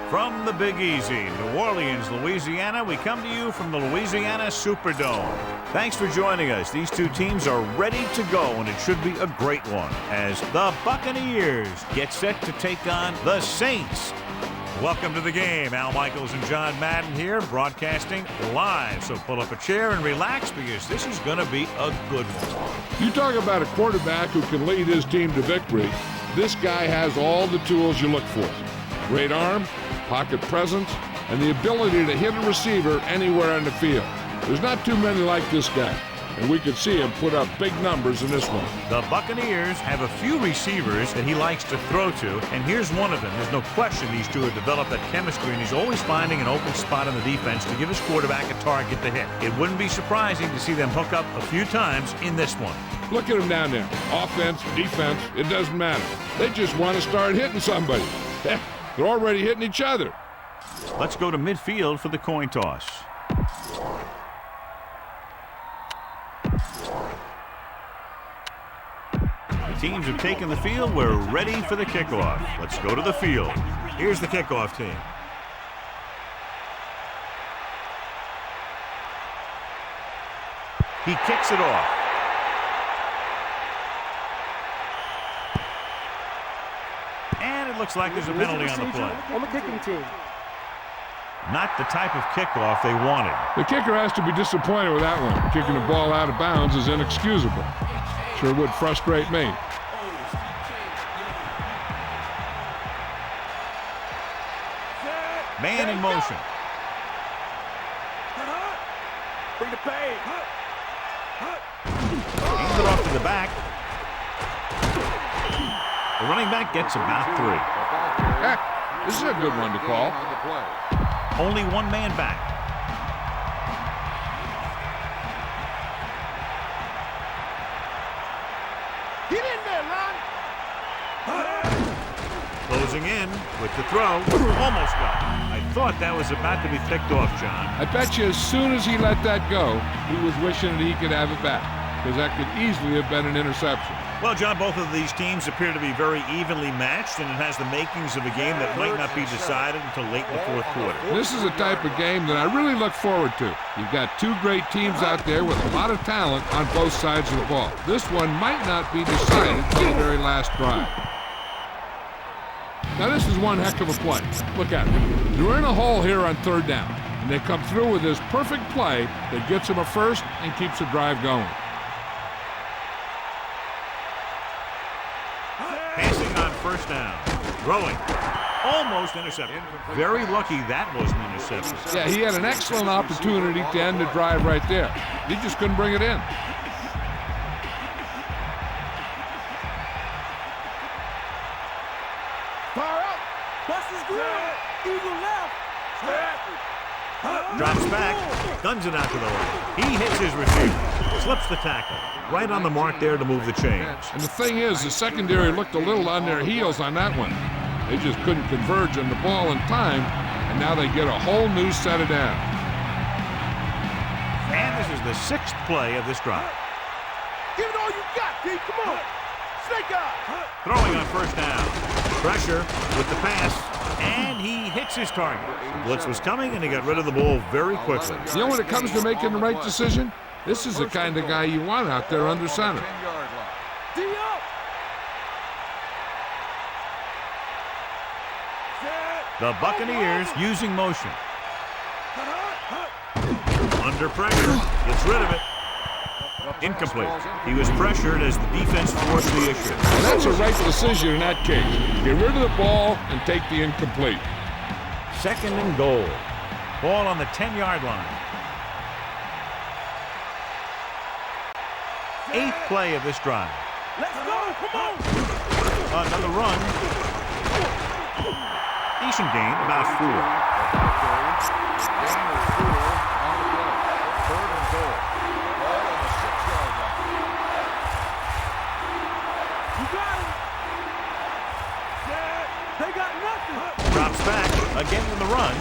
From the Big Easy, New Orleans, Louisiana, we come to you from the Louisiana Superdome. Thanks for joining us. These two teams are ready to go, and it should be a great one as the Buccaneers get set to take on the Saints. Welcome to the game. Al Michaels and John Madden here, broadcasting live. So pull up a chair and relax because this is going to be a good one. You talk about a quarterback who can lead his team to victory. This guy has all the tools you look for. Great arm, pocket presence, and the ability to hit a receiver anywhere on the field. There's not too many like this guy, and we could see him put up big numbers in this one. The Buccaneers have a few receivers that he likes to throw to, and here's one of them. There's no question these two have developed that chemistry, and he's always finding an open spot in the defense to give his quarterback a target to hit. It wouldn't be surprising to see them hook up a few times in this one. Look at him down there. Offense, defense, it doesn't matter. They just want to start hitting somebody. They're already hitting each other. Let's go to midfield for the coin toss. The teams have taken the field. We're ready for the kickoff. Let's go to the field. Here's the kickoff team. He kicks it off. And it looks like there's a penalty on the play. On the kicking team. Not the type of kickoff they wanted. The kicker has to be disappointed with that one. Kicking the ball out of bounds is inexcusable. Sure would frustrate me. Man in motion. Bring the pay. Hands it off to the back. The running back gets about 3. This is a good one to call. Only one man back. Get in there, Lon. Closing in with the throw. Almost got it. I thought that was about to be picked off, John. I bet you as soon as he let that go, he was wishing that he could have it back, because that could easily have been an interception. Well, John, both of these teams appear to be very evenly matched, and it has the makings of a game that might not be decided until late in the fourth quarter. This is a type of game that I really look forward to. You've got two great teams out there with a lot of talent on both sides of the ball. This one might not be decided until the very last drive. Now, this is one heck of a play. Look at it. They're in a hole here on third down, and they come through with this perfect play that gets them a first and keeps the drive going. Passing on first down. Throwing. Almost intercepted. Very lucky that wasn't intercepted. Yeah, he had an excellent opportunity to end the drive right there. He just couldn't bring it in. Far out. Bust his grip. Eagle left. Drops back. Guns it out to the right. He hits his receiver. Slips the tackle. Right on the mark there to move the chains. And the thing is, the secondary looked a little on their heels on that one. They just couldn't converge on the ball in time, and now they get a whole new set of downs. And this is the 6th play of this drive. Give it all you got, D. Come on. Snake eye. Throwing on first down. Pressure with the pass, and he hits his target. Blitz was coming, and he got rid of the ball very quickly. You know, when it comes to making the right decision, this is the kind of guy you want out there under center. D up. The Buccaneers using motion. Under pressure, gets rid of it. Incomplete. He was pressured as the defense forced the issue. And that's a right decision in that case. Get rid of the ball and take the incomplete. 2nd and goal. Ball on the 10-yard line. 8th play of this drive. Let's go. Come on. Another run. Decent gain, about 4. Drops back, again in the run.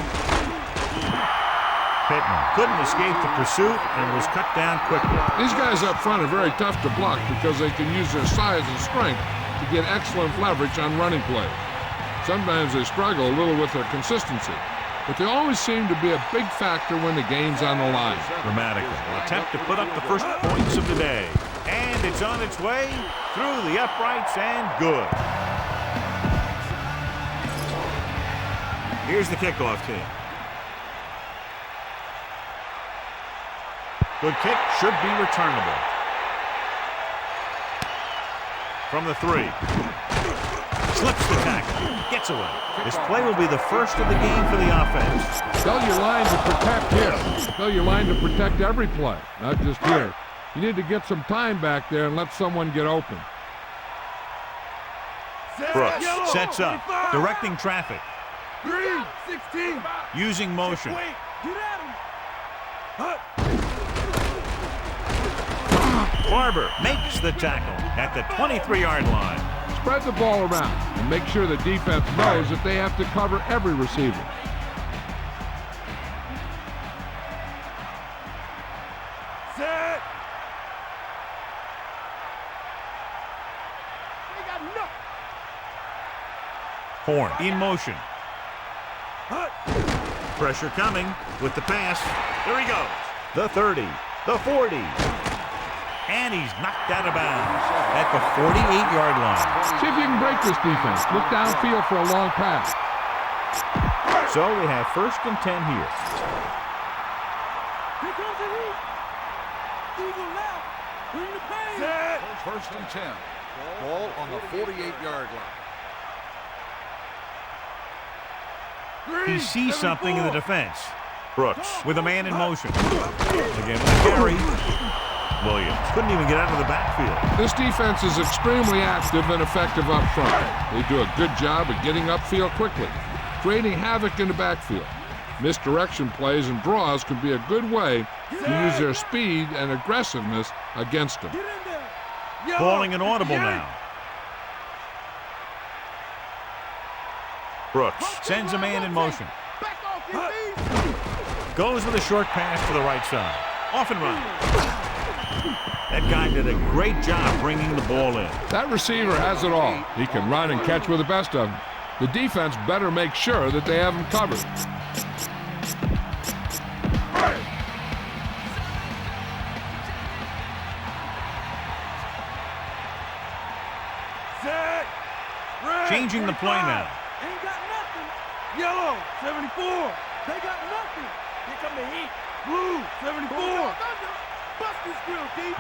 Pittman couldn't escape the pursuit and was cut down quickly. These guys up front are very tough to block because they can use their size and strength to get excellent leverage on running plays. Sometimes they struggle a little with their consistency, but they always seem to be a big factor when the game's on the line. Grammatical will attempt to put up the first points of the day. And it's on its way through the uprights and good. Here's the kickoff team. Good kick, should be returnable. From the 3. Slips the tackle, gets away. This play will be the first of the game for the offense. Tell your line to protect here. Tell your line to protect every play, not just here. You need to get some time back there and let someone get open. Brooks sets up, directing traffic. 16. Using motion. Get at him. Barber makes the tackle at the 23-yard line. Spread the ball around and make sure the defense knows that they have to cover every receiver. Set. They got nothing. Horn in motion. Pressure coming with the pass. There he goes. The 30, the 40. And he's knocked out of bounds at the 48-yard line. See if you can break this defense. Look downfield for a long pass. So we have 1st and 10 here. Here comes the heat. Eagle left. Bring the pain. Set. 1st and 10. Ball on the 48-yard line. He sees something in the defense. Brooks with a man in motion. Again with a carry. Williams couldn't even get out of the backfield. This defense is extremely active and effective up front. They do a good job of getting upfield quickly, creating havoc in the backfield. Misdirection plays and draws can be a good way to use their speed and aggressiveness against them. Calling an audible now. Brooks sends a man in motion. Goes with a short pass to the right side. Off and running. That guy did a great job bringing the ball in. That receiver has it all. He can run and catch with the best of them. The defense better make sure that they have him covered. Changing the play now. Ain't got nothing. Yellow, 74. They got nothing. Here come the heat. Blue, 74.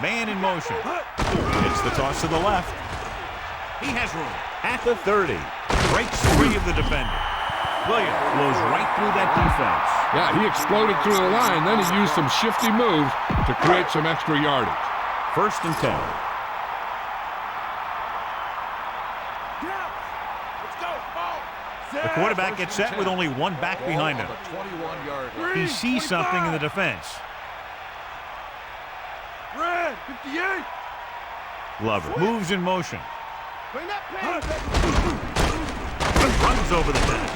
Man in motion. It's the toss to the left. He has room at the 30. Breaks free of the defender. Williams blows right through that defense. Yeah, he exploded through the line. Then he used some shifty moves to create some extra yardage. 1st and 10. The quarterback gets set with only one back behind him. He sees something in the defense. Red, 58. Glover moves in motion. Bring that pass. Runs over the net.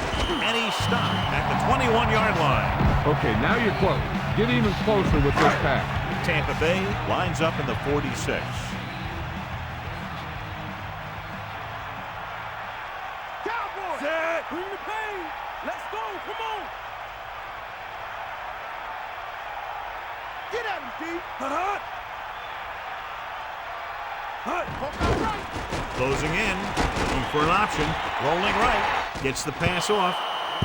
And he's stopped at the 21-yard line. Okay, now you're close. Get even closer with this pass. Tampa Bay lines up in the 46. Cowboy. Set. Bring the pain. Let's go. Come on. Get at him, D. Hut. Closing in, looking for an option, rolling right, gets the pass off.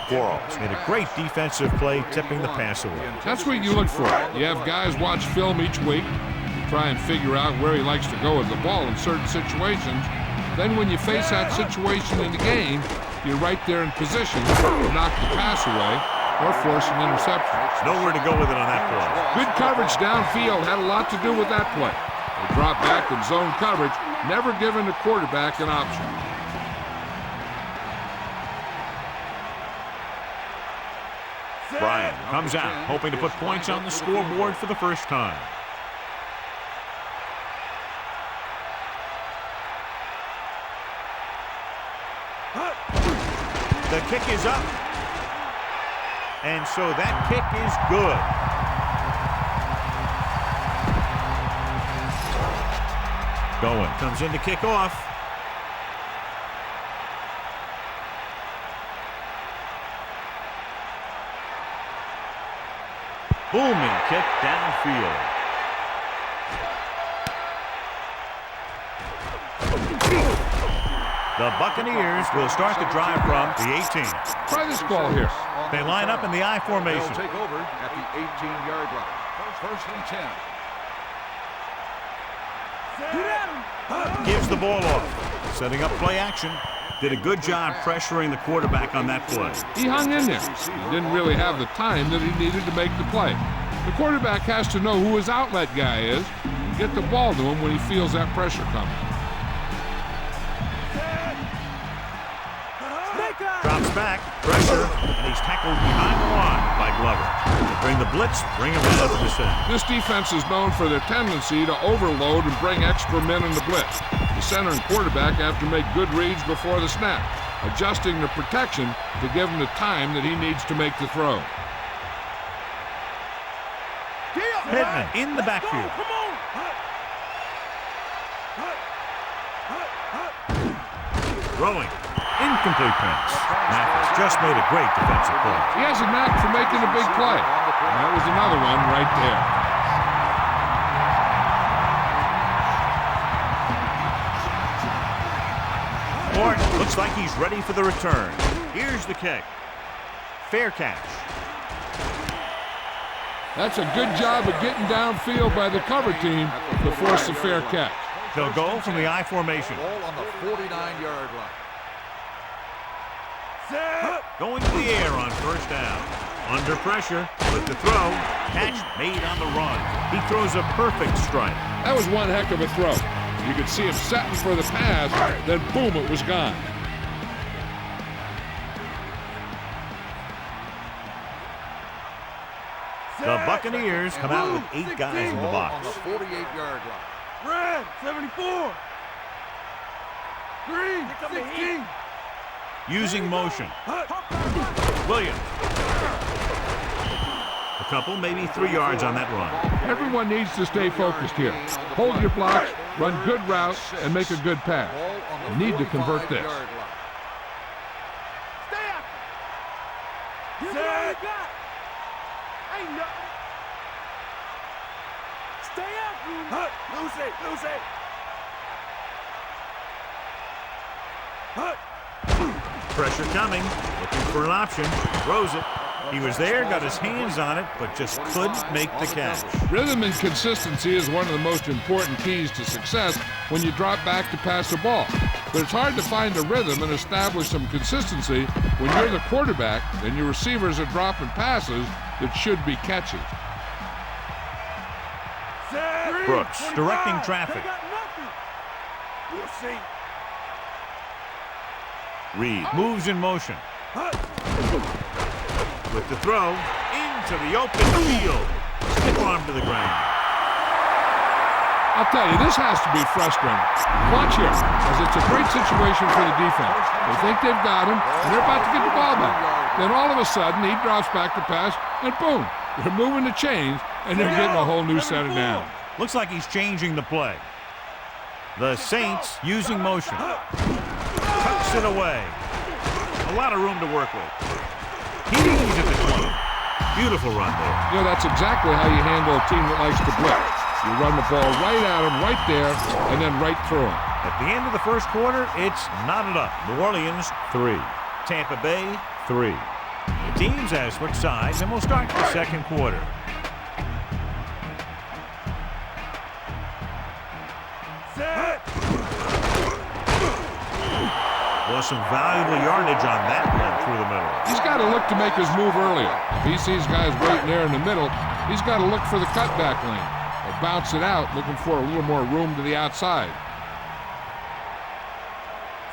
Quarles made a great defensive play, tipping the pass away. That's what you look for. You have guys watch film each week, try and figure out where he likes to go with the ball in certain situations. Then when you face that situation in the game, you're right there in position to knock the pass away or force an interception. Nowhere to go with it on that play. Good coverage downfield had a lot to do with that play. They drop back in zone coverage, never giving the quarterback an option. Bryant comes out, hoping to put points on the scoreboard for the first time. The kick is up. And so that kick is good. Going comes in to kick off. Booming kick downfield. The Buccaneers will start the drive from the 18. Try this ball here. They line up in the I formation. They'll take over at the 18-yard line. First and 10. Gives the ball off. Setting up play action. Did a good job pressuring the quarterback on that play. He hung in there. He didn't really have the time that he needed to make the play. The quarterback has to know who his outlet guy is and get the ball to him when he feels that pressure coming. Drops back, pressure, and he's tackled behind the line by Glover. Bring the blitz, bring him out of the set. This defense is known for their tendency to overload and bring extra men in the blitz. The center and quarterback have to make good reads before the snap, adjusting the protection to give him the time that he needs to make the throw. Pittman in the backfield. Throwing. Incomplete pass. Mathis just made a great defensive play. He has a knack for making a big play. And that was another one right there. Morton looks like he's ready for the return. Here's the kick. Fair catch. That's a good job of getting downfield by the cover team to force the fair catch. They'll go from the I formation. Ball on the 49-yard line. Going to the air on first down. Under pressure with the throw. Catch made on the run. He throws a perfect strike. That was one heck of a throw. You could see him setting for the pass, then boom, it was gone. The Buccaneers come out with 8 guys in the box. On the 48-yard line. Red, 74. Green, 16. Using motion. Williams. A couple, maybe 3 yards on that run. Everyone needs to stay focused here. Hold your blocks, run good routes, and make a good pass. You need to convert this. Stay out. Give it all you got. Ain't nothing. Stay out, Green. Lose it. Pressure coming. Looking for an option. Throws it. He was there, got his hands on it, but just couldn't make the catch. Rhythm and consistency is one of the most important keys to success when you drop back to pass the ball. But it's hard to find a rhythm and establish some consistency when you're the quarterback and your receivers are dropping passes that should be catches. Brooks directing traffic. We'll see. Reed moves in motion. With the throw, into the open field. Stiff arm to the ground. I'll tell you, this has to be frustrating. Watch here, as it's a great situation for the defense. They think they've got him, and they're about to get the ball back. Then all of a sudden, he drops back to pass, and boom, they're moving the chains, and they're getting a whole new set of downs. Looks like he's changing the play. The Saints using motion. Tucks it away. A lot of room to work with. He's at the 20. Beautiful run there. You know, that's exactly how you handle a team that likes to blitz. You run the ball right at them, right there, and then right through them. At the end of the first quarter, it's knotted up. New Orleans, 3. Tampa Bay, 3. The teams have switched sides, and we'll start the second quarter. Well, some valuable yardage on that one through the middle. He's got to look to make his move earlier. If he sees guys waiting there in the middle, he's got to look for the cutback lane or bounce it out, looking for a little more room to the outside.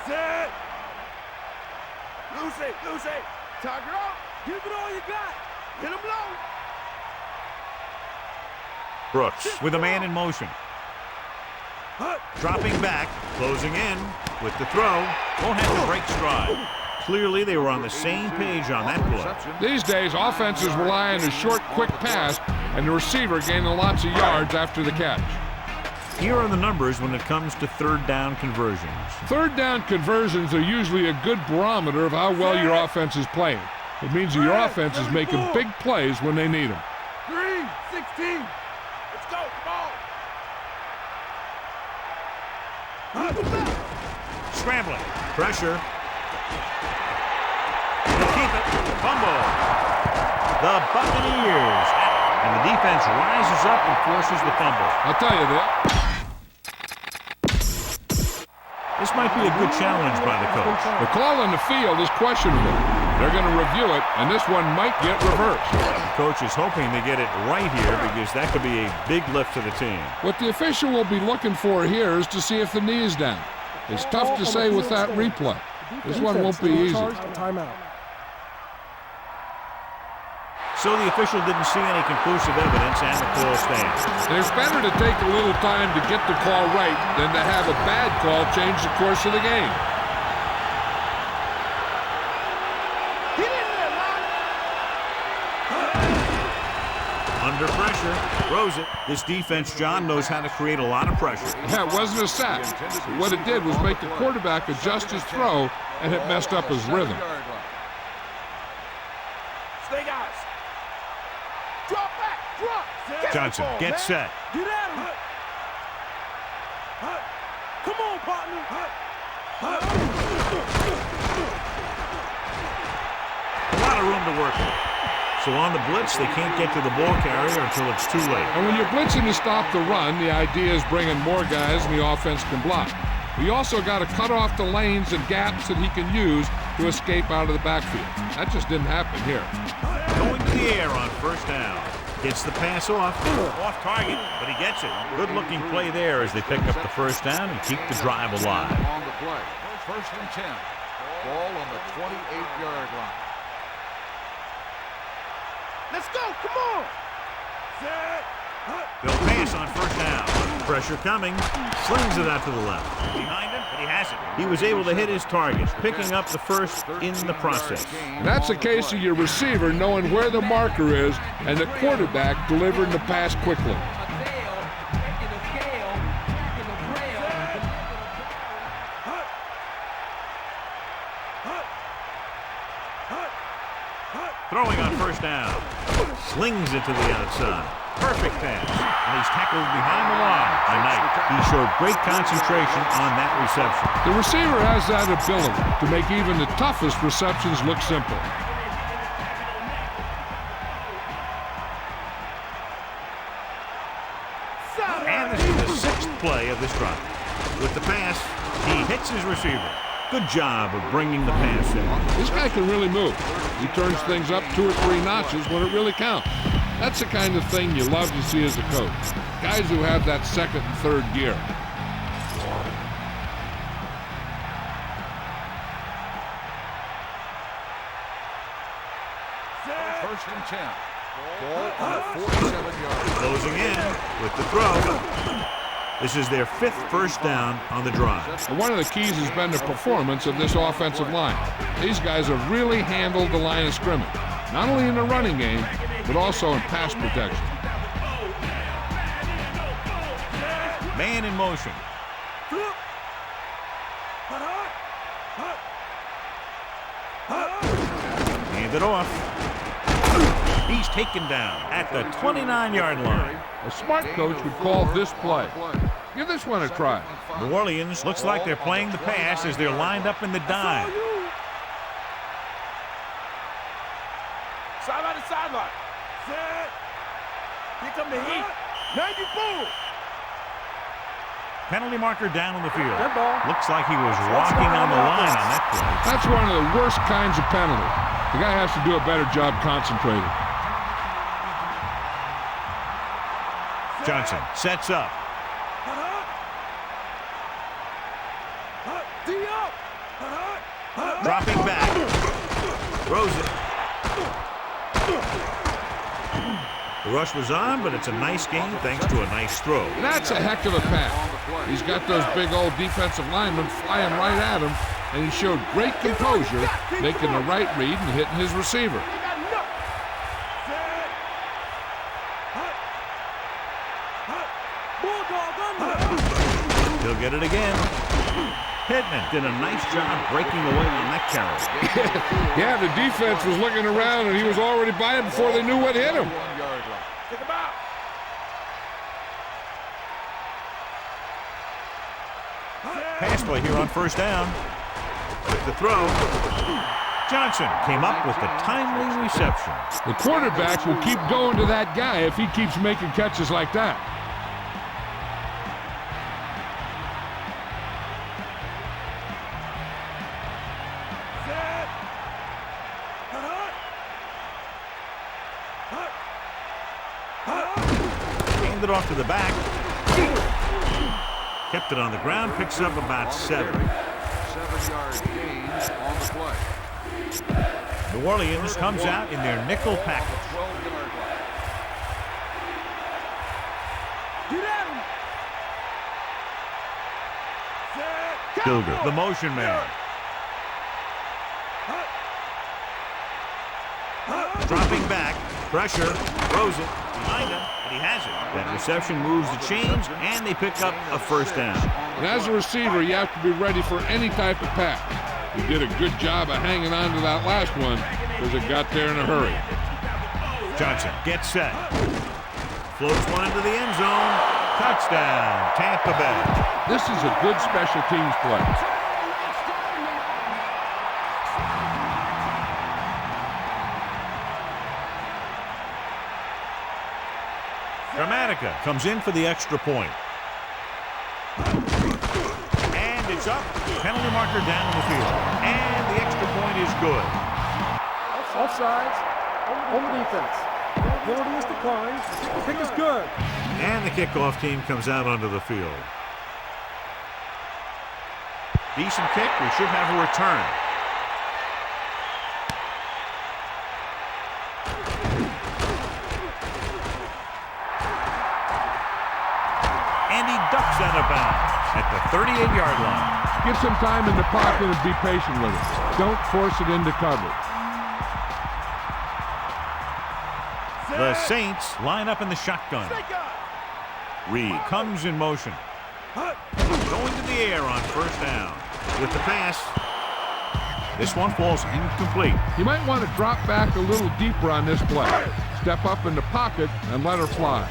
Set. Loose it. Tiger up. Give it all you got. Hit him low. Brooks with a man in motion. Dropping back, closing in with the throw. Won't have to break stride. Clearly, they were on the same page on that play. These days, offenses rely on a short, quick pass, and the receiver gaining lots of yards after the catch. Here are the numbers when it comes to third down conversions. Third down conversions are usually a good barometer of how well your offense is playing. It means that your offense is making big plays when they need them. 3. 16. Let's go, come on. Scrambling. Pressure. He'll keep it. Fumble. The Buccaneers. And the defense rises up and forces the fumble. I'll tell you that. This might be a good challenge by the coach. The call on the field is questionable. They're going to review it, and this one might get reversed. The coach is hoping to get it right here because that could be a big lift to the team. What the official will be looking for here is to see if the knee is down. It's tough to say with that replay. This one won't be easy. Timeout. So the official didn't see any conclusive evidence, and the call stands. It's better to take a little time to get the call right than to have a bad call change the course of the game. Get in there, man. Under pressure, throws it. This defense, John, knows how to create a lot of pressure. Yeah, it wasn't a sack. What it did was make the quarterback adjust his throw, and it messed up his rhythm. Stay, guys. Drop back, drop. Johnson gets set. Get at him. Come on, partner. A lot of room to work with. So on the blitz, they can't get to the ball carrier until it's too late. And when you're blitzing to stop the run, the idea is bringing more guys and the offense can block. You also got to cut off the lanes and gaps that he can use to escape out of the backfield. That just didn't happen here. Going to the air on first down. Gets the pass off target, but he gets it. Good-looking play there as they pick up the first down and keep the drive alive. On the play. First and 10. Ball on the 28-yard line. Let's go, come on. Set. They'll pass on first down. Pressure coming. Slings it out to the left. Behind him, but he has it. He was able to hit his target, picking up the first in the process. That's a case of your receiver knowing where the marker is and the quarterback delivering the pass quickly. Throwing on first down. Slings it to the outside. Perfect pass. And he's tackled behind the line by Knight. He showed great concentration on that reception. The receiver has that ability to make even the toughest receptions look simple. And this is the sixth play of this drive. With the pass, he hits his receiver. Good job of bringing the pass in. This guy can really move. He turns things up 2 or 3 notches when it really counts. That's the kind of thing you love to see as a coach. Guys who have that second and third gear. First and 10. Ball on the 47-yard line. Closing in with the throw. This is their 5th first down on the drive. And one of the keys has been the performance of this offensive line. These guys have really handled the line of scrimmage, not only in the running game, but also in pass protection. Man in motion. Hand it off. He's taken down at the 29-yard line. A smart coach would call this play. Give this one a try. New Orleans looks like they're playing the pass as they're lined up in the dime. Sideline to sideline. Set. Here come the heat. 94. Penalty marker down on the field. Looks like he was walking on the line on that play. That's one of the worst kinds of penalty. The guy has to do a better job concentrating. Johnson sets up. Dropping back. Throws it. The rush was on, but it's a nice game thanks to a nice throw. That's a heck of a pass. He's got those big old defensive linemen flying right at him, and he showed great composure, making the right read and hitting his receiver. He'll get it again. Pittman did a nice job breaking away on that carry. Yeah, the defense was looking around, and he was already by it before they knew what hit him. Take him out. Pass play here on first down. With the throw, Johnson came up with the timely reception. The quarterback will keep going to that guy if he keeps making catches like that. Handed off to the back. Kept it on the ground, picks up about 7. 7-yard gains on the play. New Orleans comes out in their nickel package. 12-yard line. Get at him. Bilger, the motion man. Dropping back, pressure, throws it, behind him, and he has it. That reception moves the chains, and they pick up a first down. And as a receiver, you have to be ready for any type of pass. You did a good job of hanging on to that last one because it got there in a hurry. Johnson gets set. Floats one into the end zone. Touchdown, Tampa Bay. This is a good special teams play. Dramatica comes in for the extra point. And it's up. Penalty marker down in the field. And the extra point is good. Offsides. Home defense. Penalty is declined. Kick is good. And the kickoff team comes out onto the field. Decent kick. We should have a return. And he ducks out of bounds at the 38-yard line. Give some time in the pocket and be patient with it. Don't force it into coverage. The Saints line up in the shotgun. Reed comes in motion. Going to the air on first down. With the pass, this one falls incomplete. You might want to drop back a little deeper on this play. Step up in the pocket and let her fly.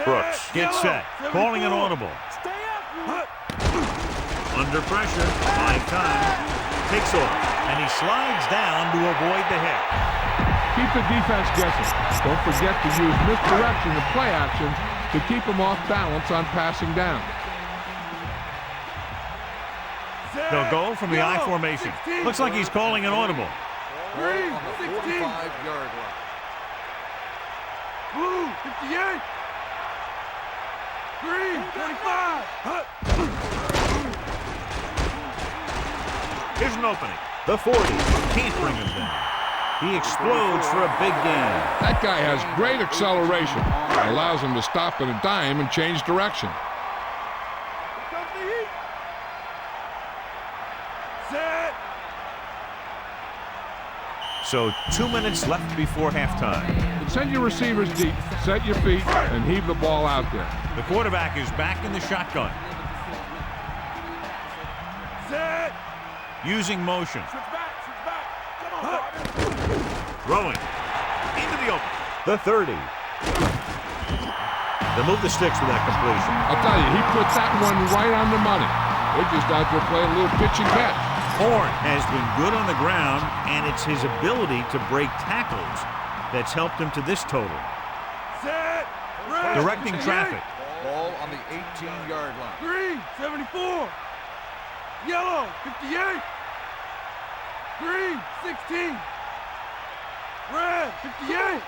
Brooks gets set, calling an audible. Under pressure, buying time, takes off, and he slides down to avoid the hit. Keep the defense guessing. Don't forget to use misdirection and play actions to keep them off balance on passing down. They'll go from the I formation. Looks like he's calling an audible. Ball on the 45-yard line. Blue, 58. Green, 25. Here's an opening. The 40 can't bring him down. He explodes for a big gain. That guy has great acceleration. It allows him to stop at a dime and change direction. Set. So 2 minutes left before halftime. Send your receivers deep, set your feet, and heave the ball out there. The quarterback is back in the shotgun. Set. Using motion. Switch back. Come on, partner. Throwing. Into the open. The 30. They'll move the sticks with that completion. I'll tell you, he put that one right on the money. They're just out there playing a little pitch and catch. Horn has been good on the ground, and it's his ability to break tackles that's helped him to this total. Set. Red. Directing traffic. Ball on the 18-yard line. Green, 74. Yellow, 58. Green, 16. Red, 58.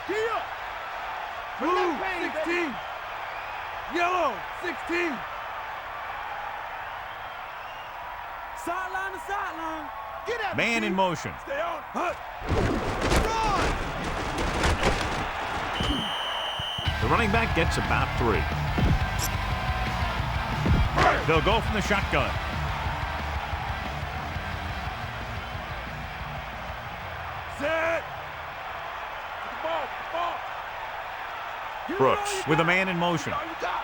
Blue, 16. Yellow, 16. Sideline to sideline. Get at Man me. in motion. Stay on. Hut. The running back gets about 3. They'll go from the shotgun. Set. The ball. Give it all Brooks you with a got. man in motion. Give it all you got.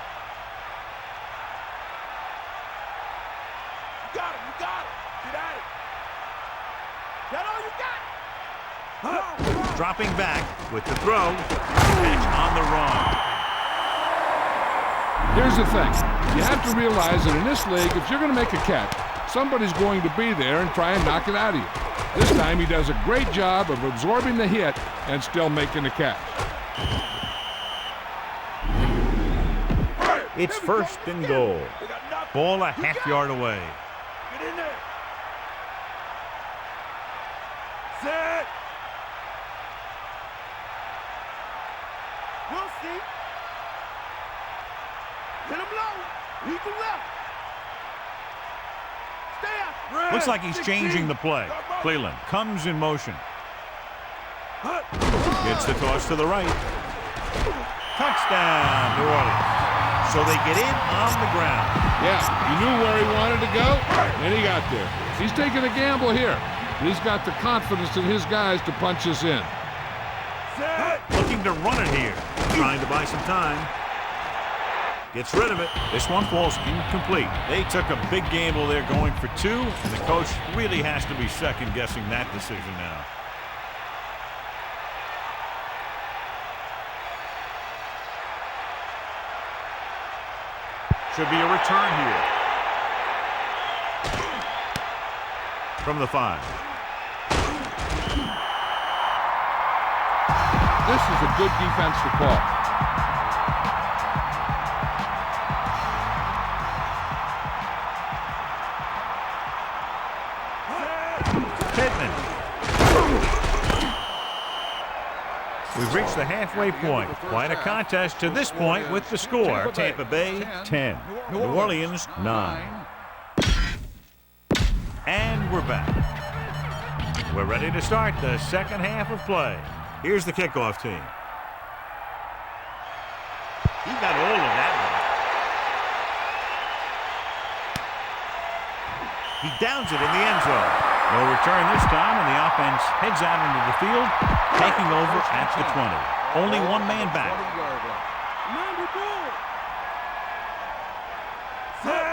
You got it. Get at it. That all you got. Dropping back with the throw. Catch on the run. Here's the thing. You have to realize that in this league, if you're going to make a catch, somebody's going to be there and try and knock it out of you. This time he does a great job of absorbing the hit and still making the catch. It's first and goal. Ball a half yard away. Get in there. Set. We'll see. Hit him low. Equal left. Stay out. Looks like he's changing the play. Cleveland comes in motion. Gets the toss to the right. Touchdown, New Orleans. So they get in on the ground. Yeah, he knew where he wanted to go, and he got there. He's taking a gamble here, but he's got the confidence in his guys to punch this in. Looking to run it here. Trying to buy some time. Gets rid of it. This one falls incomplete. They took a big gamble there going for two, and the coach really has to be second-guessing that decision now. Should be a return here. From the 5. This is a good defense to call. We've reached the halfway point. Quite a contest to this point with the score. Tampa Bay 10, New Orleans 9. And we're back. We're ready to start the second half of play. Here's the kickoff team. He got all of that one. He downs it in the end zone. No return this time, and the offense heads out into the field, taking over at the 20. Only one man back.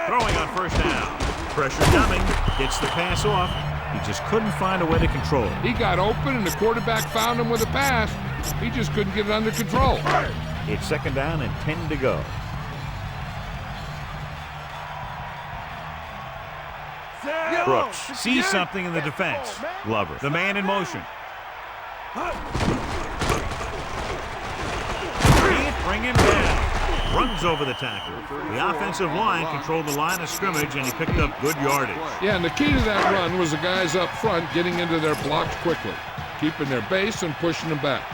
Throwing on first down. Pressure coming. Gets the pass off. He just couldn't find a way to control it. He got open, and the quarterback found him with a pass. He just couldn't get it under control. It's second down and 10 to go. Brooks sees something in the defense. Glover, the man in motion. Can't bring him down. Runs over the tackle. The offensive line controlled the line of scrimmage, and he picked up good yardage. Yeah, and the key to that run was the guys up front getting into their blocks quickly, keeping their base and pushing them back.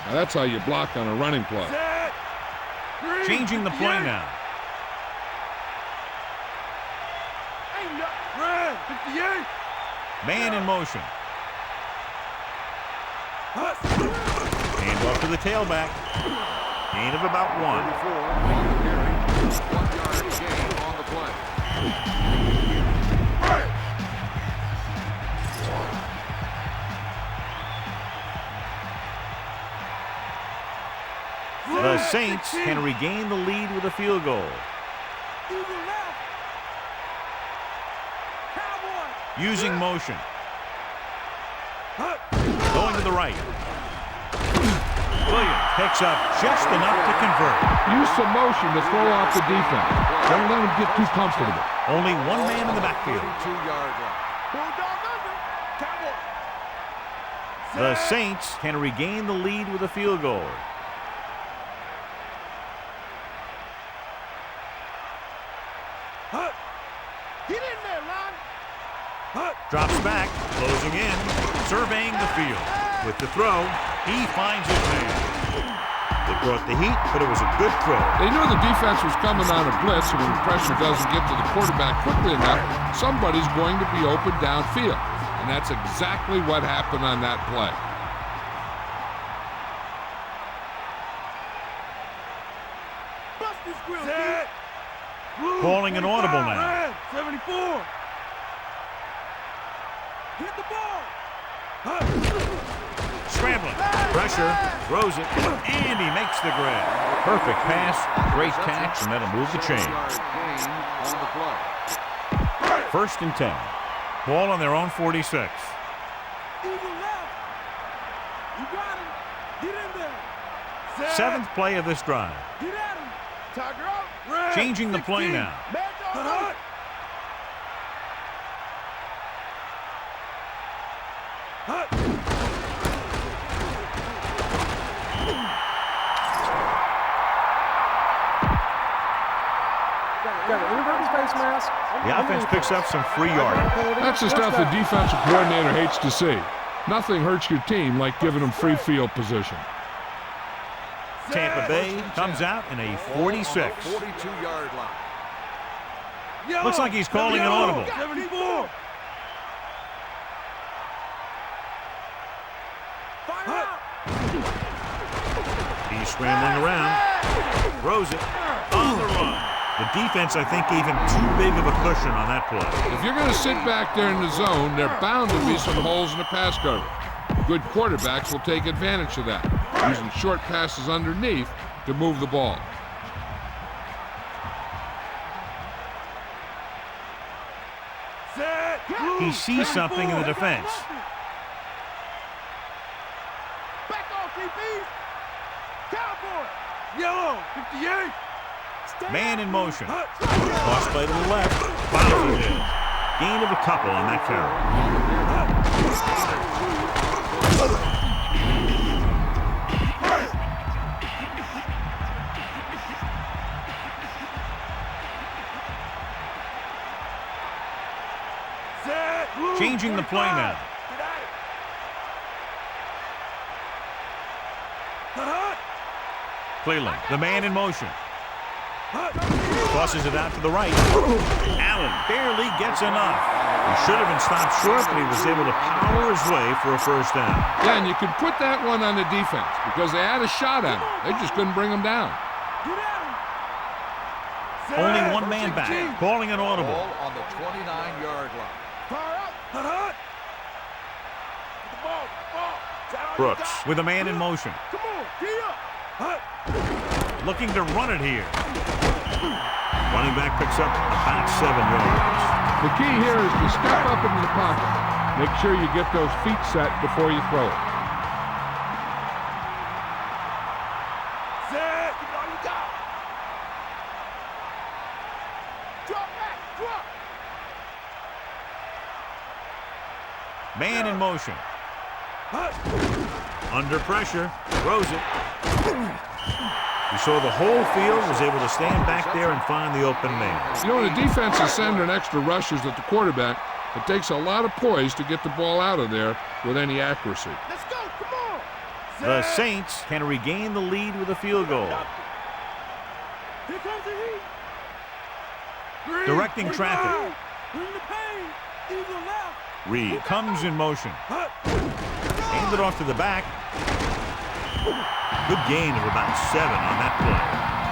Now, that's how you block on a running play. Changing the play now. Man in motion. Hand off to the tailback. Gain of about 1. 1-yard gain on the play. The Saints can regain the lead with a field goal. Using motion. Going to the right. Williams picks up just enough to convert. Use some motion to throw off the defense. Don't let him get too comfortable. Only one man in the backfield. 2-yard line. The Saints can regain the lead with a field goal. Get in there, Lon. Drops back, closing in, surveying the field. With the throw, he finds his man. It brought the heat, but it was a good throw. They knew the defense was coming on a blitz, and when the pressure doesn't get to the quarterback quickly enough, somebody's going to be open downfield. And that's exactly what happened on that play. Calling an audible now. 74. Hit the ball. Scrambling. Pressure. Throws it. And he makes the grab. Perfect pass. Great catch, and that'll move the chain. First and 10. Ball on their own 46. Eagle left. You got him. Seventh play of this drive. Get at him. Tiger up. Red. Changing the play 16. now. Hut. Hut. The offense picks up some free yardage. That's the stuff the defensive coordinator hates to see. Nothing hurts your team like giving them free field position. Tampa Bay comes out in a 46. 42-yard line. Yellow. Looks like he's calling an audible. 74. Fire out. He's scrambling around. Throws it on the run. The defense, I think, gave him too big of a cushion on that play. If you're going to sit back there in the zone, there are bound to be some holes in the pass cover. Good quarterbacks will take advantage of that, using short passes underneath to move the ball. Set. He sees something in the defense. Back off, DB. Cowboy. Yellow. 58. Man in motion. Cross play to the left. Fouls it in. Gain of a couple on that carry. Changing the play now. Cleveland, the man in motion. Tosses it out to the right. Allen barely gets enough. He should have been stopped short, but he was able to power his way for a first down. Yeah, and you could put that one on the defense because they had a shot at him. They just couldn't bring him down. Only one man back, calling an audible. Ball on the 29-yard line. Brooks with a man in motion. Come on, get up. Looking to run it here. Running back picks up about 7 yards. The key here is to step up into the pocket. Make sure you get those feet set before you throw it. Set. Keep it on the top. Drop back. Drop. Man in motion. Under pressure. Throws it. You saw the whole field was able to stand back there and find the open man. You know, when the defense is sending extra rushers at the quarterback, it takes a lot of poise to get the ball out of there with any accuracy. Let's go. Come on. The Saints can regain the lead with a field goal. Here comes the heat. Green. Directing traffic. Bring the pain. Either left. Reed comes in motion. Hand it off to the back. Good gain of about 7 on that play.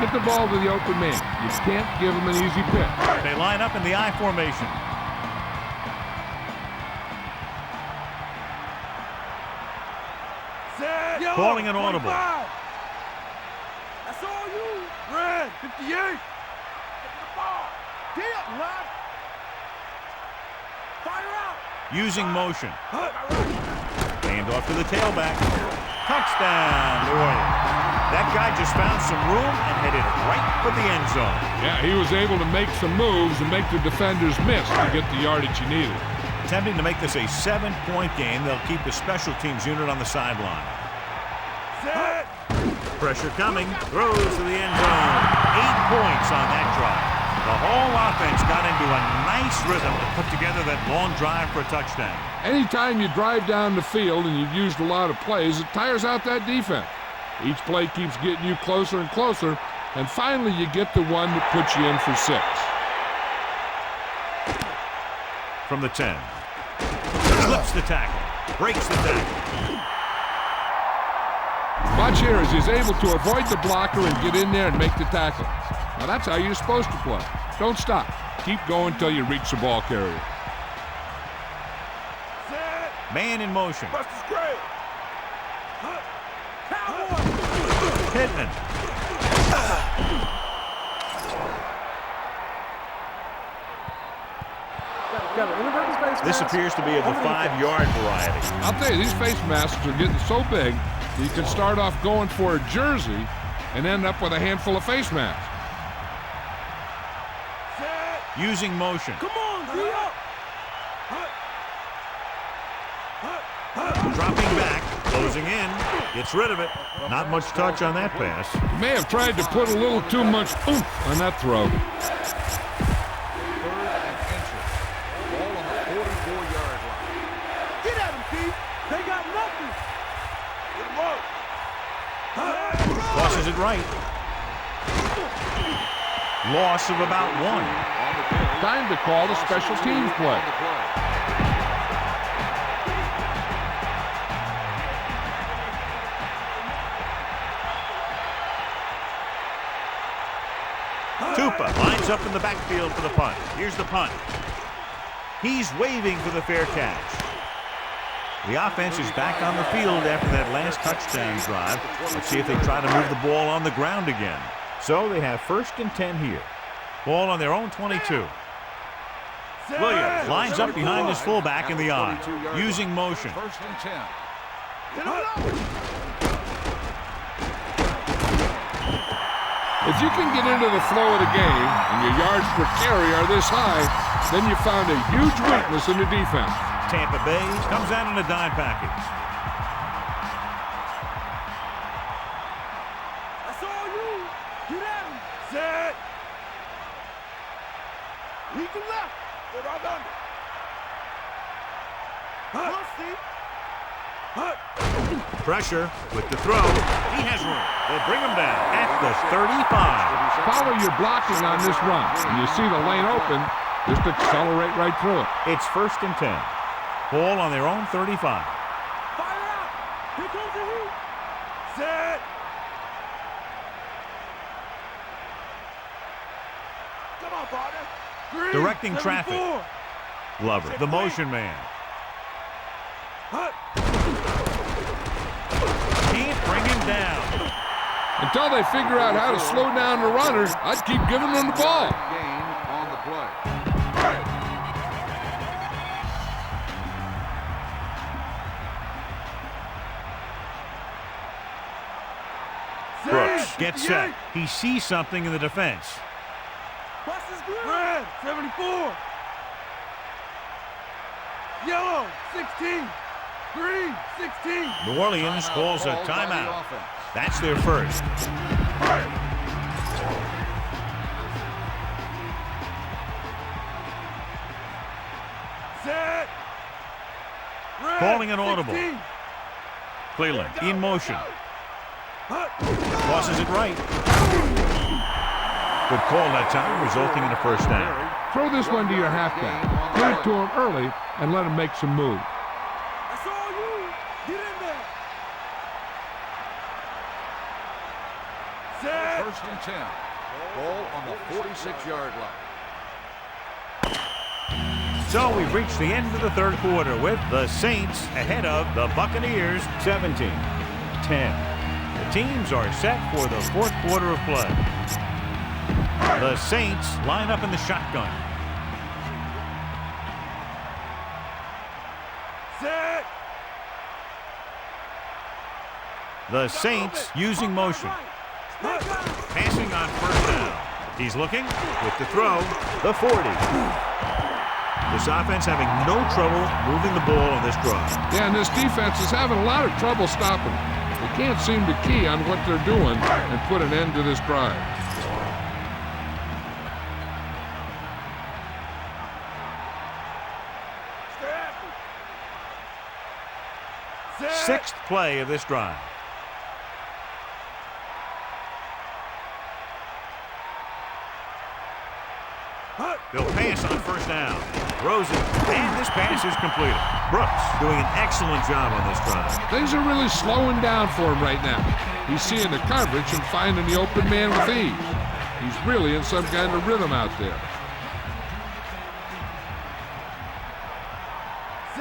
Get the ball to the open man. You can't give him an easy pick. They line up in the I formation. Set. Calling an audible. 25. That's all you. Red. 58. Get the ball. Get up, lad. Fire out. Using motion. Hand off to the tailback. Touchdown, New Orleans. That guy just found some room and headed right for the end zone. Yeah, he was able to make some moves and make the defenders miss to get the yardage he needed. Attempting to make this a 7-point game, they'll keep the special teams unit on the sideline. Set. Pressure coming. Throws to the end zone. 8 points on that drive. The whole offense got into a nice rhythm to put together that long drive for a touchdown. Anytime you drive down the field and you've used a lot of plays, it tires out that defense. Each play keeps getting you closer and closer, and finally you get the one that puts you in for 6. From the 10. Slips the tackle. Breaks the tackle. Watch here as he's able to avoid the blocker and get in there and make the tackle. Now that's how you're supposed to play. Don't stop. Keep going until you reach the ball carrier. Set. Man in motion. Buster's great. Cowboy. Pittman. This appears to be of the 5-yard variety. I'll tell you, these face masks are getting so big, You can start off going for a jersey and end up with a handful of face masks. Using motion. Come on, D up. Dropping back, closing in, gets rid of it. Not much touch on that pass. He may have tried to put a little too much oomph on that throw. 3rd and inches. Ball on the 44-yard line. Get at him, Pete. They got nothing. Get him up. Crosses it right. Loss of about 1. Time to call the special teams play. Tupa lines up in the backfield for the punt. Here's the punt. He's waving for the fair catch. The offense is back on the field after that last touchdown drive. Let's see if they try to move the ball on the ground again. So they have 1st and 10 here. Ball on their own 22. Williams lines up behind his fullback in the eye, using motion. 1st and 10. If you can get into the flow of the game and your yards per carry are this high, then you found a huge weakness in the defense. Tampa Bay comes out in a dime package. That's all you. Get at him. Set. Weak and left. Good on under. Pressure with the throw. He has room. They'll bring him down at the 35. Follow your blocking on this run. When you see the lane open, just accelerate right through it. It's 1st and 10. Ball on their own 35. Fire out. Here comes the heat. Set. Come on, partner. Directing traffic. Glover, the motion man. Can't bring him down. Until they figure out how to slow down the runner, I'd keep giving them the ball. Gain on the play. Brooks gets set. He sees something in the defense. Red, 74. Yellow, 16. Green, 16. New Orleans calls a timeout. That's their first. Set. Red, Calling an audible. 16. Cleveland in motion. Crosses it right. Good call that time, resulting in a first down. Throw this one to your halfback. Get it to him early and let him make some moves. That's all you. Get in there. Set. 1st and 10. Ball on the 46-yard line. So we've reached the end of the 3rd quarter with the Saints ahead of the Buccaneers 17-10. The teams are set for the 4th quarter of play. The Saints line up in the shotgun. Set. The Saints using motion. Passing on 1st down. He's looking with the throw, the 40. This offense having no trouble moving the ball on this drive. Yeah, and this defense is having a lot of trouble stopping. They can't seem to key on what they're doing and put an end to this drive. Sixth play of this drive. They'll pass on 1st down. Throws it, and this pass is completed. Brooks doing an excellent job on this drive. Things are really slowing down for him right now. He's seeing the coverage and finding the open man with ease. He's really in some kind of rhythm out there.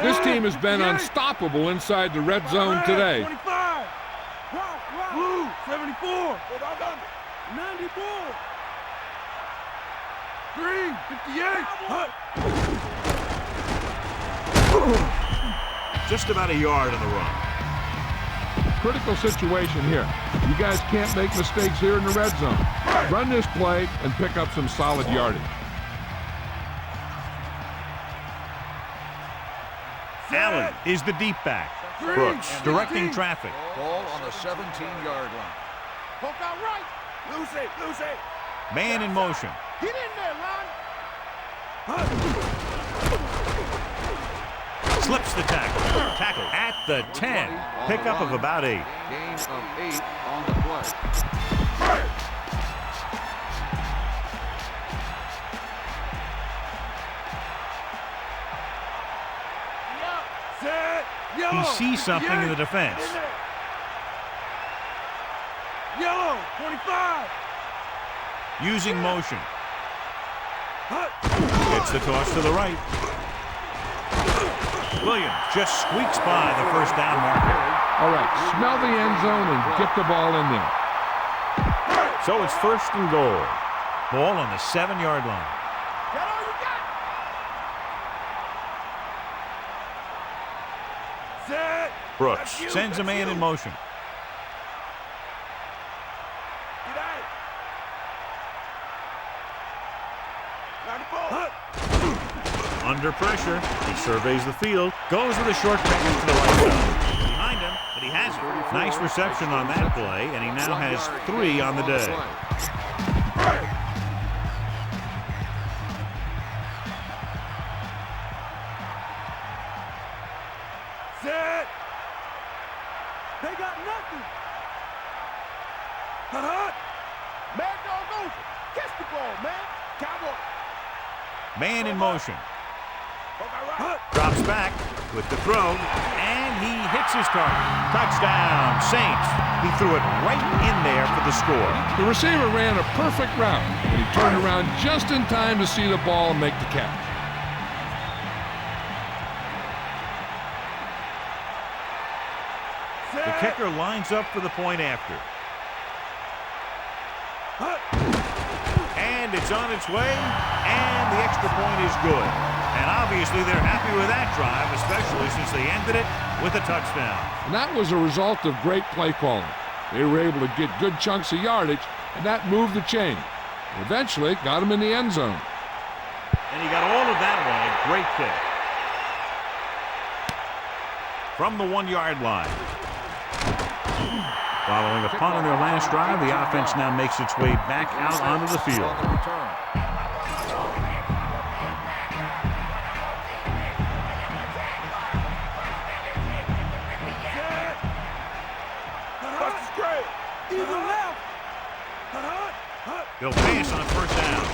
This team has been unstoppable inside the red zone today. 25. Blue, 74. 94. Green, 58. Just about a yard on the run. critical situation here. You guys can't make mistakes here in the red zone. Run this play and pick up some solid yardage. Allen is the deep back. Brooks directing traffic. Ball on the 17-yard line. Poke out right. Lose it, lose it. Man in motion. Get in there, Ron. Slips the tackle. Tackle at the 10. Pickup of about 8. Gain of 8 on the play. Set. Yellow. He sees something in the defense. Yellow, 25. Using motion. Gets the toss to the right. Williams just squeaks by the first down marker. All right, smell the end zone and get the ball in there. So it's first and goal. Ball on the 7-yard line. That all you got? Set. Brooks sends a man in motion. Get out. Got the ball. Under pressure, he surveys the field, goes with a short pass to the right side. Behind him, but he has it. Nice reception on that play, and he now has 3 on the day. Set. They got nothing. Mad dog over. Catch the ball, man. Cowboy. Man in motion. Drops back with the throw, and he hits his target. Touchdown, Saints. He threw it right in there for the score. The receiver ran a perfect route, and he turned around just in time to see the ball and make the catch. The kicker lines up for the point after. And it's on its way, and the extra point is good. And obviously they're happy with that drive, especially since they ended it with a touchdown. And that was a result of great play calling. They were able to get good chunks of yardage, and that moved the chain. Eventually got him in the end zone. And he got all of that one, a great kick. From the 1-yard line. Following a punt on their last drive, the offense now makes its way back out onto the field. He'll pass on first down.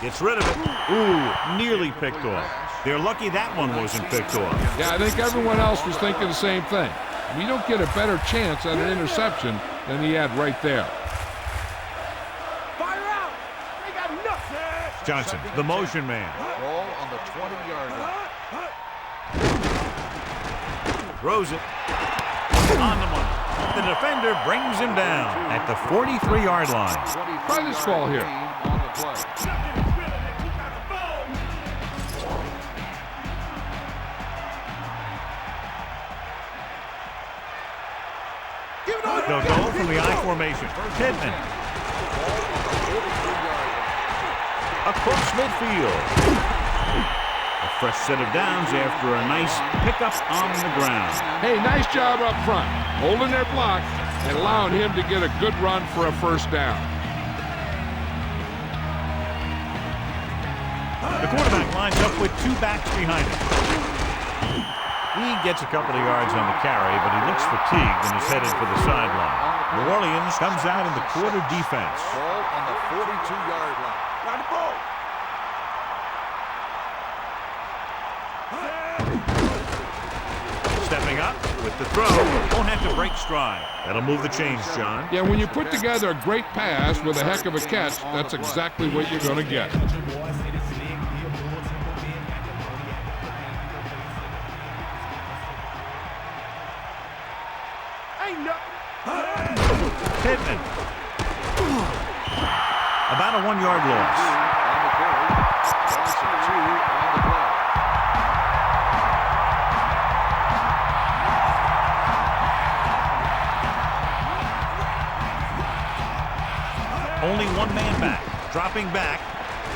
Gets rid of it. Ooh, nearly picked off. They're lucky that one wasn't picked off. Yeah, I think everyone else was thinking the same thing. You don't get a better chance at an interception than he had right there. Fire out. They got nothing. Johnson, the motion man. Ball on the 20-yard line. Throws it. On the money. The defender brings him down at the 43-yard line. Try this ball here. On the play. They'll go from the I formation. Pittman. Across midfield. A fresh set of downs after a nice pickup on the ground. Hey, nice job up front, holding their block and allowing him to get a good run for a first down. The quarterback lines up with 2 backs behind him. He gets a couple of yards on the carry, but he looks fatigued and is headed for the sideline. New Orleans comes out in the quarter defense. Ball on the 42-yard line. Got the ball. Stepping up with the throw. Won't have to break stride. That'll move the chains, John. Yeah, when you put together a great pass with a heck of a catch, that's exactly what you're going to get. Pittman. About a 1-yard loss. On the carry. Loss of 2 on the play. Only one man back. Dropping back.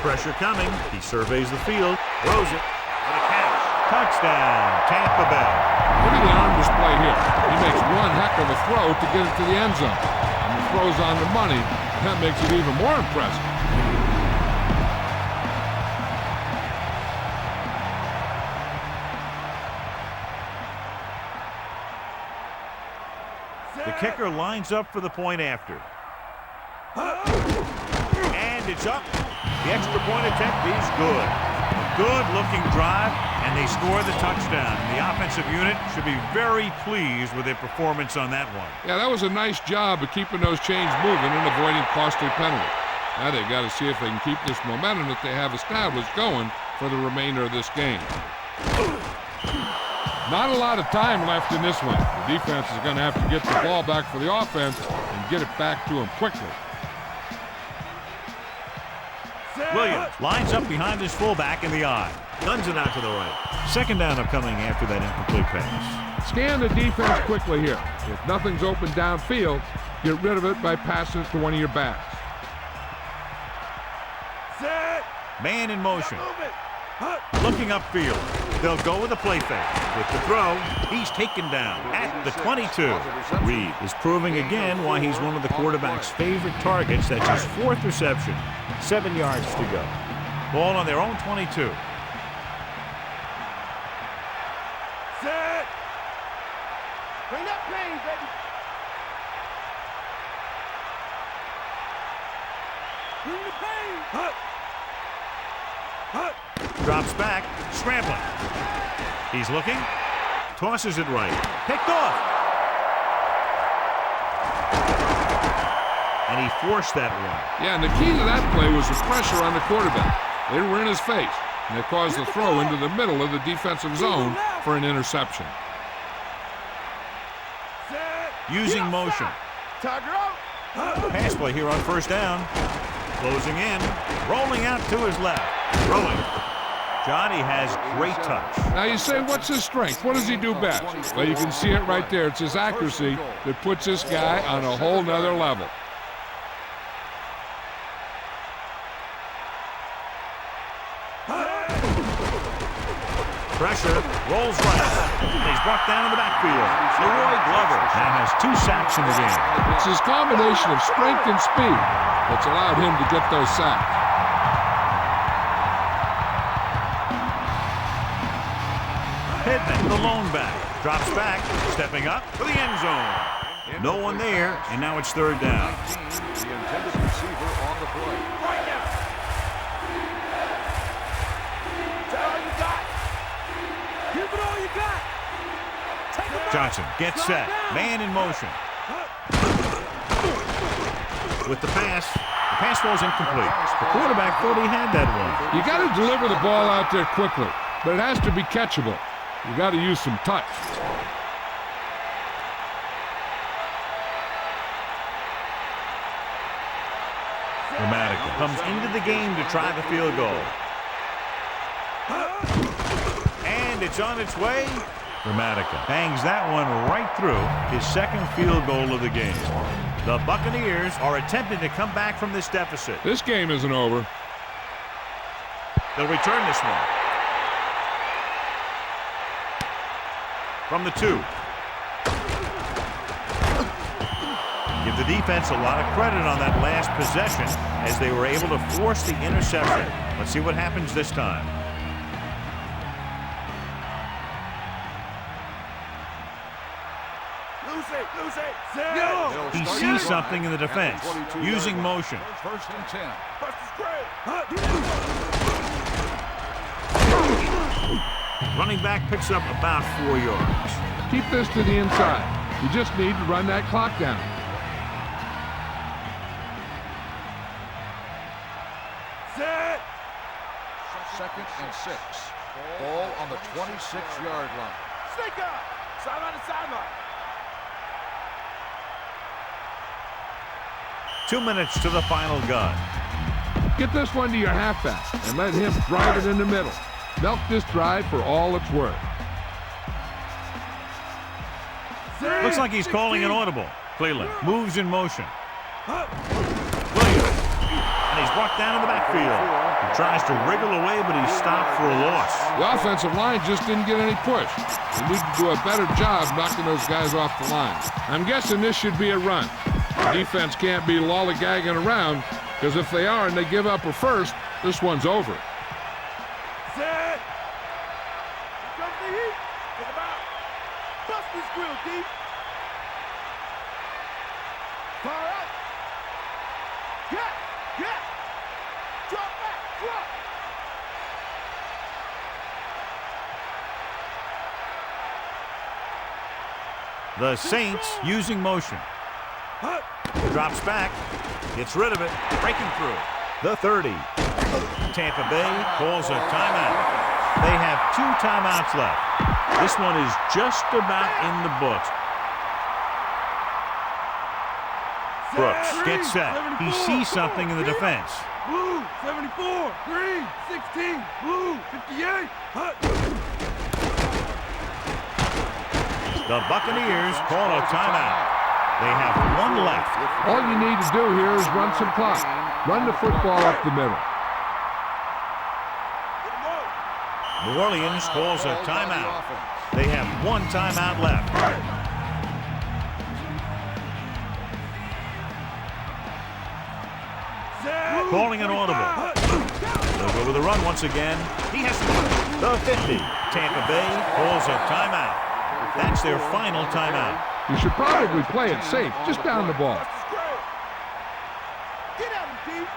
Pressure coming. He surveys the field. Throws it. For the catch. Touchdown, Tampa Bay. Look at the arm display here. He makes one heck of a throw to get it to the end zone. And he throws on the money. That makes it even more impressive. The kicker lines up for the point after. And it's up. The extra point attempt is good. A good-looking drive, and they score the touchdown. The offensive unit should be very pleased with their performance on that one. Yeah, that was a nice job of keeping those chains moving and avoiding costly penalties. Now they got to see if they can keep this momentum that they have established going for the remainder of this game. Not a lot of time left in this one. The defense is going to have to get the ball back for the offense and get it back to them quickly. Williams lines up behind his fullback in the eye. Guns it out to the right. Second down upcoming after that incomplete pass. Scan the defense quickly here. If nothing's open downfield, get rid of it by passing it to one of your backs. Man in motion. Looking upfield. They'll go with a play fake. With the throw, he's taken down at the 22. Reed is proving again why he's one of the quarterback's favorite targets. That's his fourth reception. 7 yards to go. Ball on their own 22. Set. Bring that pain, baby. Bring the pain. Drops back, scrambling. He's looking, tosses it right. Picked off. And he forced that one. Yeah, and the key to that play was the pressure on the quarterback. They were in his face, and they caused the throw into the middle of the defensive zone for an interception. Using motion. Pass play here on first down. Closing in, rolling out to his left. Throwing. Johnny has great touch. Now you say, what's his strength? What does he do best? Well, you can see it right there. It's his accuracy that puts this guy on a whole nother level. Pressure, rolls right. He's brought down in the backfield. Leroy Glover now has 2 sacks in the game. It's his combination of strength and speed that's allowed him to get those sacks. Pittman, the lone back, drops back, stepping up for the end zone. No one there, and now it's third down. The intended receiver on the play. Right now. Tell all you got. Give it all you got. Take him out. Johnson gets set, man in motion. With the pass falls incomplete. The quarterback thought he had that one. You got to deliver the ball out there quickly, but it has to be catchable. You got to use some touch. Dramatica comes into the game to try the field goal. And it's on its way. Dramatica bangs that one right through, his second field goal of the game. The Buccaneers are attempting to come back from this deficit. This game isn't over. They'll return this one. From the 2. Give the defense a lot of credit on that last possession as they were able to force the interception. Let's see what happens this time. Lose it. He sees something in the defense, using motion. First and 10. Running back picks up about 4 yards. Keep this to the inside. You just need to run that clock down. Set. Second and 6. Ball on the 26-yard line. Snake up. Sideline to sideline. 2 minutes to the final gun. Get this one to your halfback and let him drive it in the middle. Milk this drive for all it's worth. Looks like he's calling an audible. Cleveland moves in motion. Williams he's brought down in the backfield. He tries to wriggle away, but he's stopped for a loss. The offensive line just didn't get any push. They need to do a better job knocking those guys off the line. I'm guessing this should be a run. The defense can't be lollygagging around, because if they are and they give up a first, this one's over. Set. Here comes the heat. Take him out. Bust this grill, deep. Fire out. Yeah. Drop back. Drop. The Saints using motion. Drops back. Gets rid of it. Breaking through. The 30. Tampa Bay calls a timeout. They have 2 timeouts left. This one is just about in the books. Brooks gets set. He sees something in the defense. Blue, 74. Green, 16. Blue, 58. The Buccaneers call a timeout. They have 1 left. All you need to do here is run some clock. Run the football up the middle. New Orleans calls a timeout. They have 1 timeout left. Calling an audible. They'll go with the run once again. He has the 50. Tampa Bay calls a timeout. That's their final timeout. You should probably play it safe. Just down the ball. Get at him, deep.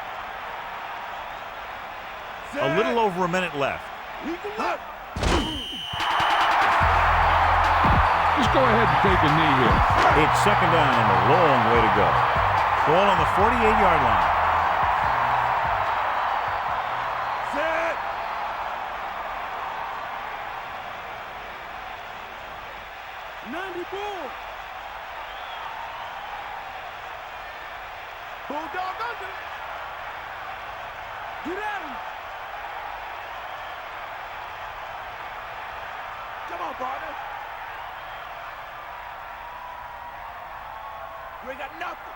A little over a minute left. Just go ahead and take a knee here. It's second down and a long way to go. Ball on the 48-yard line. Set. Bulldog under. Get at him. Come on, partner. You ain't got nothing.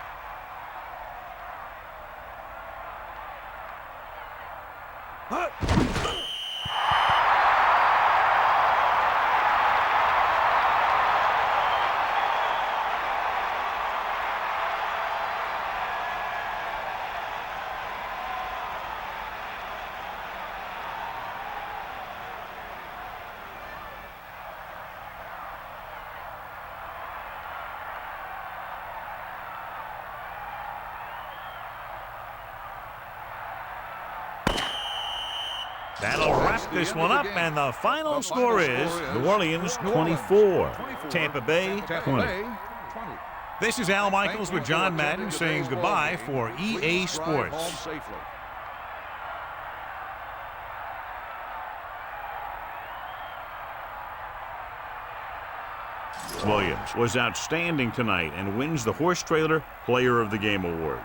That'll wrap this one up, and the final score is New Orleans 24, Tampa Bay 20. This is Al Michaels with John Madden saying goodbye for EA Sports. Williams was outstanding tonight and wins the Horse Trailer Player of the Game award.